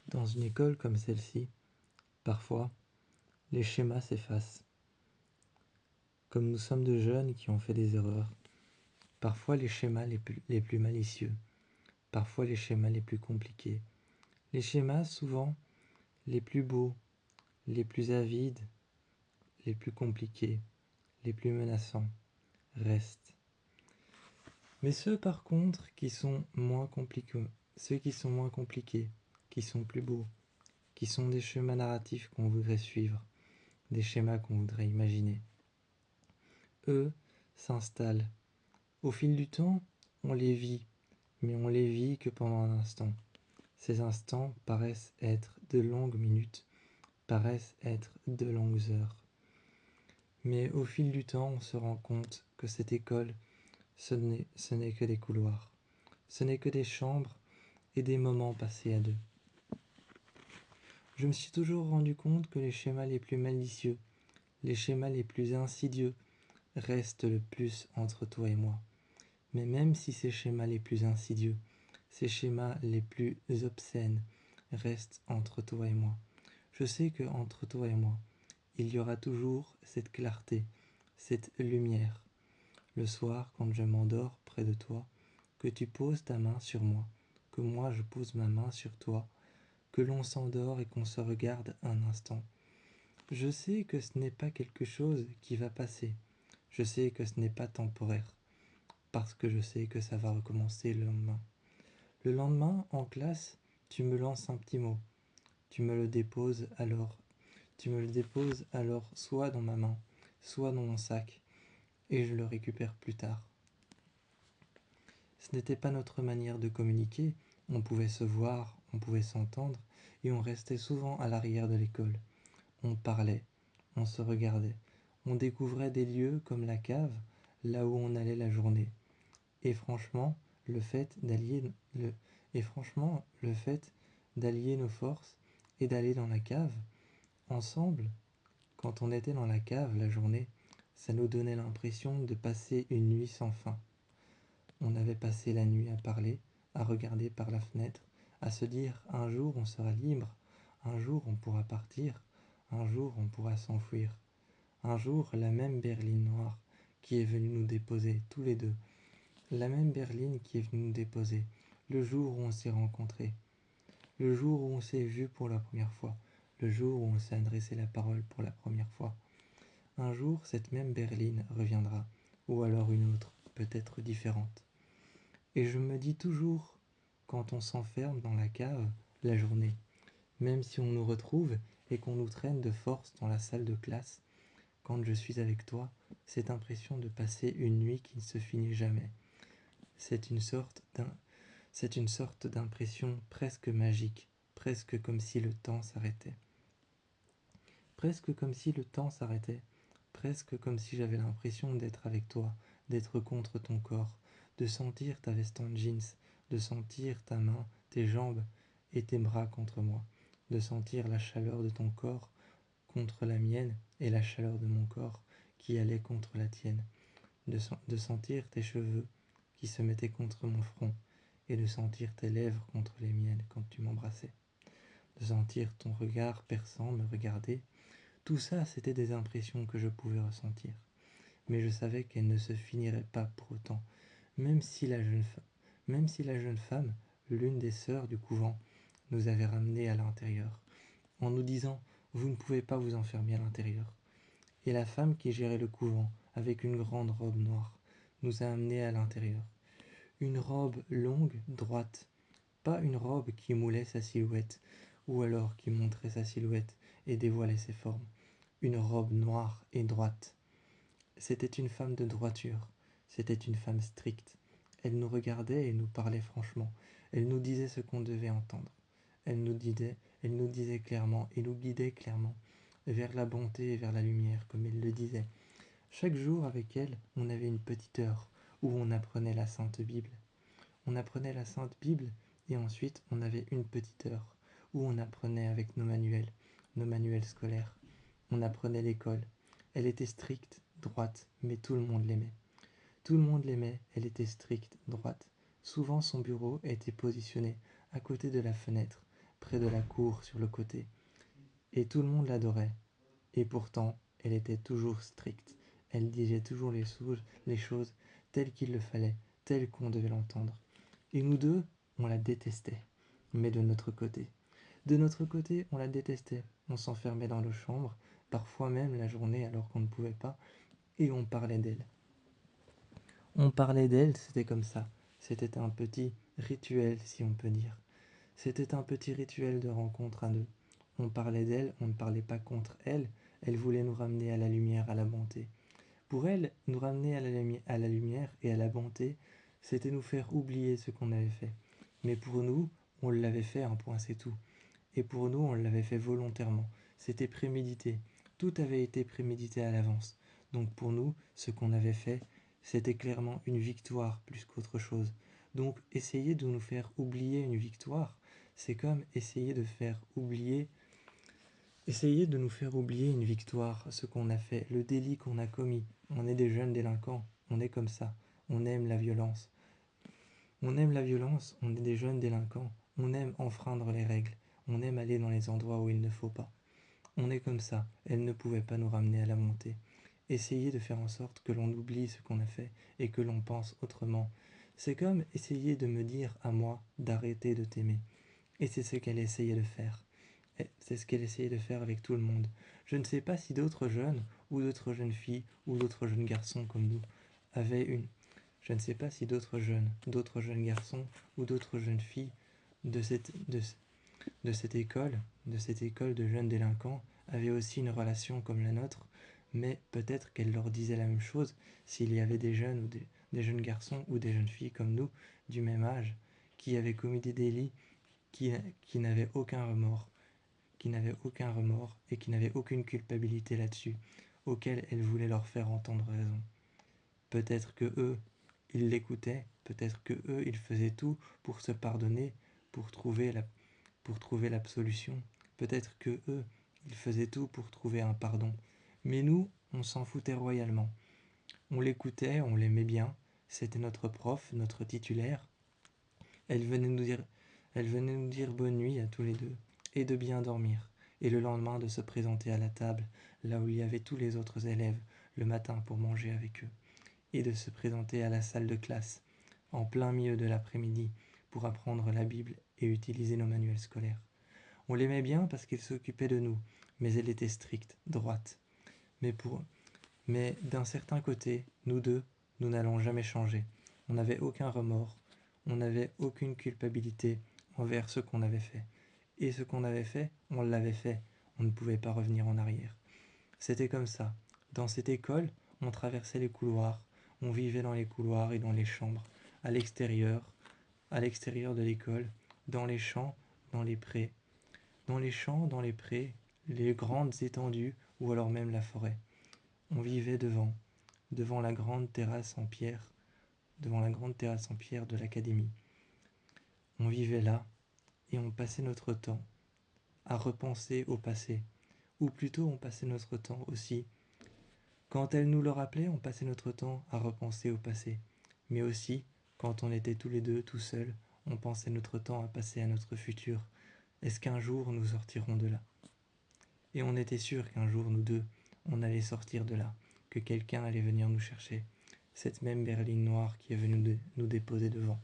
Dans une école comme celle-ci, parfois, les schémas s'effacent. Comme nous sommes de jeunes qui ont fait des erreurs, parfois les schémas les plus malicieux, parfois les schémas les plus compliqués, les schémas souvent les plus beaux, les plus avides, les plus compliqués, les plus menaçants, restent. Mais ceux par contre qui sont moins compliqués, qui sont plus beaux, qui sont des schémas narratifs qu'on voudrait suivre, des schémas qu'on voudrait imaginer, eux s'installent. Au fil du temps, on les vit, mais on les vit que pendant un instant. Ces instants paraissent être de longues minutes, paraissent être de longues heures. Mais au fil du temps, on se rend compte que cette école, ce n'est que des couloirs, ce n'est que des chambres et des moments passés à deux. Je me suis toujours rendu compte que les schémas les plus malicieux, les schémas les plus insidieux, restent le plus entre toi et moi. Mais même si ces schémas les plus insidieux, ces schémas les plus obscènes restent entre toi et moi, je sais que entre toi et moi, il y aura toujours cette clarté, cette lumière. Le soir, quand je m'endors près de toi, que tu poses ta main sur moi, que moi je pose ma main sur toi, que l'on s'endort et qu'on se regarde un instant. Je sais que ce n'est pas quelque chose qui va passer. Je sais que ce n'est pas temporaire. Parce que je sais que ça va recommencer le lendemain. Le lendemain, en classe, tu me lances un petit mot. Tu me le déposes alors. Tu me le déposes alors soit dans ma main, soit dans mon sac, et je le récupère plus tard. Ce n'était pas notre manière de communiquer. On pouvait se voir, on pouvait s'entendre, et on restait souvent à l'arrière de l'école. On parlait, on se regardait, on découvrait des lieux comme la cave, là où on allait la journée. Et franchement, le fait d'allier nos forces et d'aller dans la cave ensemble, quand on était dans la cave la journée, ça nous donnait l'impression de passer une nuit sans fin. On avait passé la nuit à parler, à regarder par la fenêtre, à se dire un jour on sera libre, un jour on pourra partir, un jour on pourra s'enfuir. Un jour, la même berline noire qui est venue nous déposer tous les deux, la même berline qui est venue nous déposer, le jour où on s'est rencontrés, le jour où on s'est vu pour la première fois, le jour où on s'est adressé la parole pour la première fois. Un jour, cette même berline reviendra, ou alors une autre, peut-être différente. Et je me dis toujours, quand on s'enferme dans la cave, la journée, même si on nous retrouve et qu'on nous traîne de force dans la salle de classe, quand je suis avec toi, cette impression de passer une nuit qui ne se finit jamais. C'est une sorte d'impression presque magique, presque comme si le temps s'arrêtait. Presque comme si le temps s'arrêtait, presque comme si j'avais l'impression d'être avec toi, d'être contre ton corps, de sentir ta veste en jeans, de sentir ta main, tes jambes et tes bras contre moi, de sentir la chaleur de ton corps contre la mienne et la chaleur de mon corps qui allait contre la tienne, de sentir tes cheveux qui se mettaient contre mon front et de sentir tes lèvres contre les miennes quand tu m'embrassais, de sentir ton regard perçant me regarder. Tout ça, c'était des impressions que je pouvais ressentir, mais je savais qu'elles ne se finiraient pas pour autant, même si la jeune femme, l'une des sœurs du couvent, nous avait ramenés à l'intérieur, en nous disant « Vous ne pouvez pas vous enfermer à l'intérieur ». Et la femme qui gérait le couvent, avec une grande robe noire, nous a amenés à l'intérieur. Une robe longue, droite, pas une robe qui moulait sa silhouette, ou alors qui montrait sa silhouette et dévoilait ses formes. Une robe noire et droite. C'était une femme de droiture, c'était une femme stricte. Elle nous regardait et nous parlait franchement. Elle nous disait ce qu'on devait entendre. Elle nous disait clairement et nous guidait clairement vers la bonté et vers la lumière, comme elle le disait. Chaque jour avec elle, on avait une petite heure où on apprenait la Sainte Bible. On apprenait la Sainte Bible et ensuite on avait une petite heure où on apprenait avec nos manuels scolaires. On apprenait l'école. Elle était stricte, droite, mais tout le monde l'aimait. Tout le monde l'aimait, elle était stricte, droite. Souvent son bureau était positionné à côté de la fenêtre, près de la cour sur le côté. Et tout le monde l'adorait. Et pourtant, elle était toujours stricte. Elle disait toujours les choses telles qu'il le fallait, telles qu'on devait l'entendre. Et nous deux, on la détestait. Mais de notre côté. De notre côté, on la détestait. On s'enfermait dans nos chambres, parfois même la journée alors qu'on ne pouvait pas, et on parlait d'elle. On parlait d'elle, c'était comme ça. C'était un petit rituel, si on peut dire. C'était un petit rituel de rencontre à deux. On parlait d'elle, on ne parlait pas contre elle. Elle voulait nous ramener à la lumière, à la bonté. Pour elle, nous ramener à la lumière et à la bonté, c'était nous faire oublier ce qu'on avait fait. Mais pour nous, on l'avait fait, un point c'est tout. Et pour nous, on l'avait fait volontairement. C'était prémédité. Tout avait été prémédité à l'avance. Donc pour nous, ce qu'on avait fait, c'était clairement une victoire plus qu'autre chose. Donc essayer de nous faire oublier une victoire, c'est comme essayer de nous faire oublier une victoire, ce qu'on a fait, le délit qu'on a commis. On est des jeunes délinquants, on est comme ça, on aime la violence. On aime la violence, on est des jeunes délinquants, on aime enfreindre les règles, on aime aller dans les endroits où il ne faut pas. On est comme ça, elle ne pouvait pas nous ramener à la montée. Essayer de faire en sorte que l'on oublie ce qu'on a fait et que l'on pense autrement. C'est comme essayer de me dire à moi d'arrêter de t'aimer. Et c'est ce qu'elle essayait de faire. C'est ce qu'elle essayait de faire avec tout le monde. Je ne sais pas si d'autres jeunes, ou d'autres jeunes filles, ou d'autres jeunes garçons comme nous, avaient une... Je ne sais pas si d'autres jeunes garçons, ou d'autres jeunes filles de cette école de jeunes délinquants, avaient aussi une relation comme la nôtre, mais peut-être qu'elle leur disait la même chose s'il y avait des jeunes ou des jeunes garçons ou des jeunes filles comme nous, du même âge, qui avaient commis des délits, qui n'avaient aucun remords, et qui n'avaient aucune culpabilité là-dessus, auxquels elle voulait leur faire entendre raison. Peut-être que eux, ils l'écoutaient, peut-être que eux, ils faisaient tout pour se pardonner, pour trouver l'absolution. Peut-être que eux, ils faisaient tout pour trouver un pardon. Mais nous, on s'en foutait royalement. On l'écoutait, on l'aimait bien. C'était notre prof, notre titulaire. Elle venait nous dire bonne nuit à tous les deux, et de bien dormir, et le lendemain de se présenter à la table, là où il y avait tous les autres élèves, le matin pour manger avec eux, et de se présenter à la salle de classe, en plein milieu de l'après-midi, pour apprendre la Bible et utiliser nos manuels scolaires. On l'aimait bien parce qu'il s'occupait de nous, mais elle était stricte, droite. Mais d'un certain côté, nous deux, nous n'allons jamais changer. On n'avait aucun remords, on n'avait aucune culpabilité envers ce qu'on avait fait. Et ce qu'on avait fait, on l'avait fait. On ne pouvait pas revenir en arrière. C'était comme ça. Dans cette école, on traversait les couloirs, on vivait dans les couloirs et dans les chambres, à l'extérieur de l'école, dans les champs, dans les prés. Dans les champs, dans les prés, les grandes étendues ou alors même la forêt. On vivait devant la grande terrasse en pierre, de l'académie. On vivait là et on passait notre temps à repenser au passé, ou plutôt on passait notre temps aussi. Quand elle nous le rappelait, on passait notre temps à repenser au passé, mais aussi, quand on était tous les deux tout seuls, on pensait notre temps à passer à notre futur. Est-ce qu'un jour nous sortirons de là? Et on était sûr qu'un jour nous deux, on allait sortir de là, que quelqu'un allait venir nous chercher, cette même berline noire qui est venue nous déposer devant.